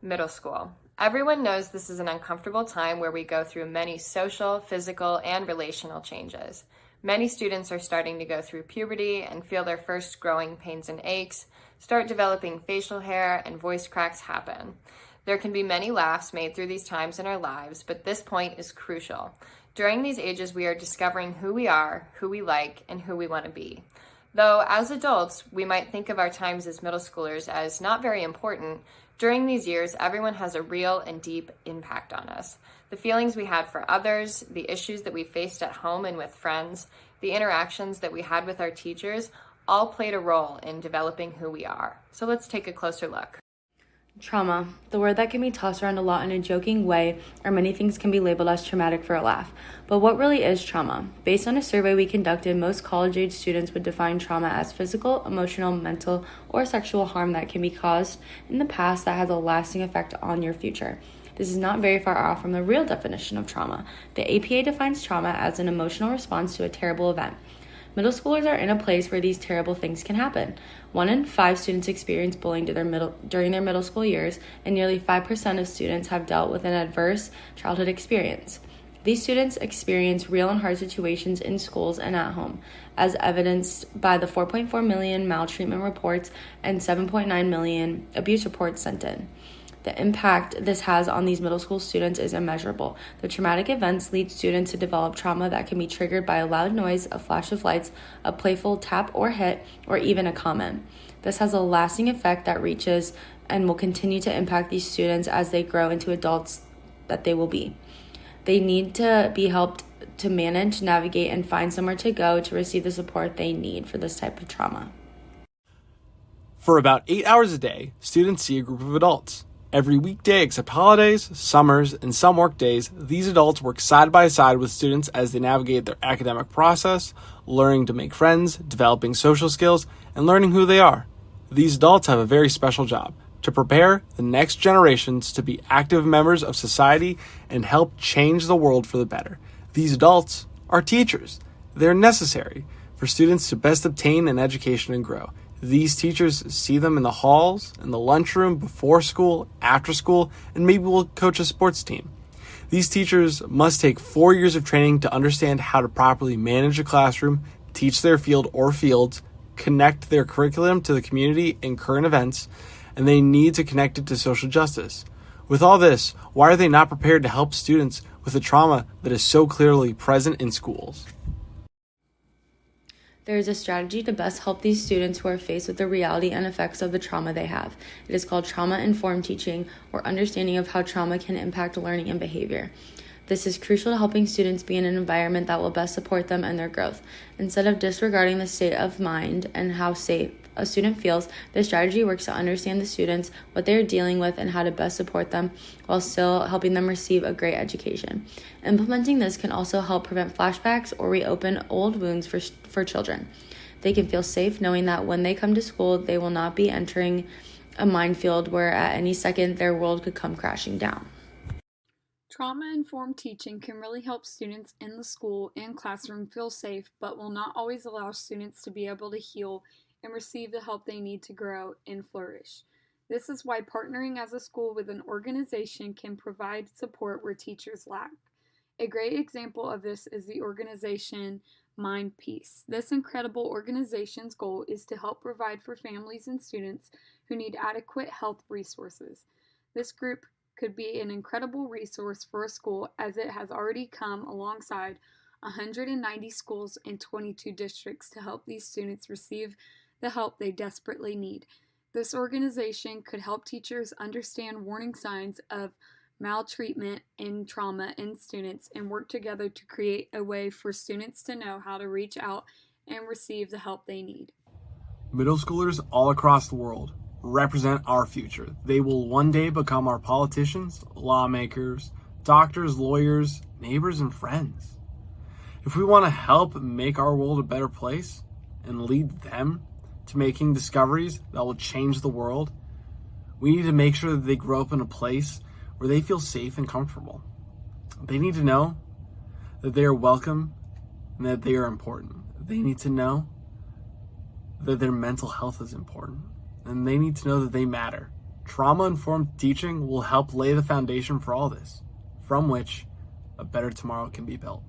Middle school. Everyone knows this is an uncomfortable time where we go through many social, physical, and relational changes. Many students are starting to go through puberty and feel their first growing pains and aches, start developing facial hair, and voice cracks happen. There can be many laughs made through these times in our lives, but this point is crucial. During these ages, we are discovering who we are, who we like, and who we want to be. Though as adults, we might think of our times as middle schoolers as not very important, during these years, everyone has a real and deep impact on us. The feelings we had for others, the issues that we faced at home and with friends, the interactions that we had with our teachers, all played a role in developing who we are. So let's take a closer look. Trauma, the word that can be tossed around a lot in a joking way, or many things can be labeled as traumatic for a laugh. But what really is trauma? Based on a survey we conducted, most college-age students would define trauma as physical, emotional, mental, or sexual harm that can be caused in the past that has a lasting effect on your future. This is not very far off from the real definition of trauma. The APA defines trauma as an emotional response to a terrible event. Middle schoolers are in a place where these terrible things can happen. 1 in 5 students experience bullying during their middle school years, and nearly 5% of students have dealt with an adverse childhood experience. These students experience real and hard situations in schools and at home, as evidenced by the 4.4 million maltreatment reports and 7.9 million abuse reports sent in. The impact this has on these middle school students is immeasurable. The traumatic events lead students to develop trauma that can be triggered by a loud noise, a flash of lights, a playful tap or hit, or even a comment. This has a lasting effect that reaches and will continue to impact these students as they grow into adults that they will be. They need to be helped to manage, navigate, and find somewhere to go to receive the support they need for this type of trauma. For about 8 hours a day, students see a group of adults. Every weekday except holidays, summers, and some work days, these adults work side by side with students as they navigate their academic process, learning to make friends, developing social skills, and learning who they are. These adults have a very special job: to prepare the next generations to be active members of society and help change the world for the better. These adults are teachers. They're necessary for students to best obtain an education and grow. These teachers see them in the halls, in the lunchroom, before school, after school, and maybe will coach a sports team. These teachers must take 4 years of training to understand how to properly manage a classroom, teach their field or fields, connect their curriculum to the community and current events, and they need to connect it to social justice. With all this, why are they not prepared to help students with the trauma that is so clearly present in schools? There is a strategy to best help these students who are faced with the reality and effects of the trauma they have. It is called trauma-informed teaching, or understanding of how trauma can impact learning and behavior. This is crucial to helping students be in an environment that will best support them and their growth. Instead of disregarding the state of mind and how safe a student feels, this strategy works to understand the students, what they are dealing with, and how to best support them while still helping them receive a great education. Implementing this can also help prevent flashbacks or reopen old wounds for children. They can feel safe knowing that when they come to school, they will not be entering a minefield where at any second their world could come crashing down. Trauma-informed teaching can really help students in the school and classroom feel safe, but will not always allow students to be able to heal and receive the help they need to grow and flourish. This is why partnering as a school with an organization can provide support where teachers lack. A great example of this is the organization Mind Peace. This incredible organization's goal is to help provide for families and students who need adequate health resources. This group could be an incredible resource for a school, as it has already come alongside 190 schools in 22 districts to help these students receive the help they desperately need. This organization could help teachers understand warning signs of maltreatment and trauma in students and work together to create a way for students to know how to reach out and receive the help they need. Middle schoolers all across the world represent our future. They will one day become our politicians, lawmakers, doctors, lawyers, neighbors, and friends. If we want to help make our world a better place and lead them to making discoveries that will change the world, we need to make sure that they grow up in a place where they feel safe and comfortable. They need to know that they are welcome and that they are important. They need to know that their mental health is important, and they need to know that they matter. Trauma-informed teaching will help lay the foundation for all this, from which a better tomorrow can be built.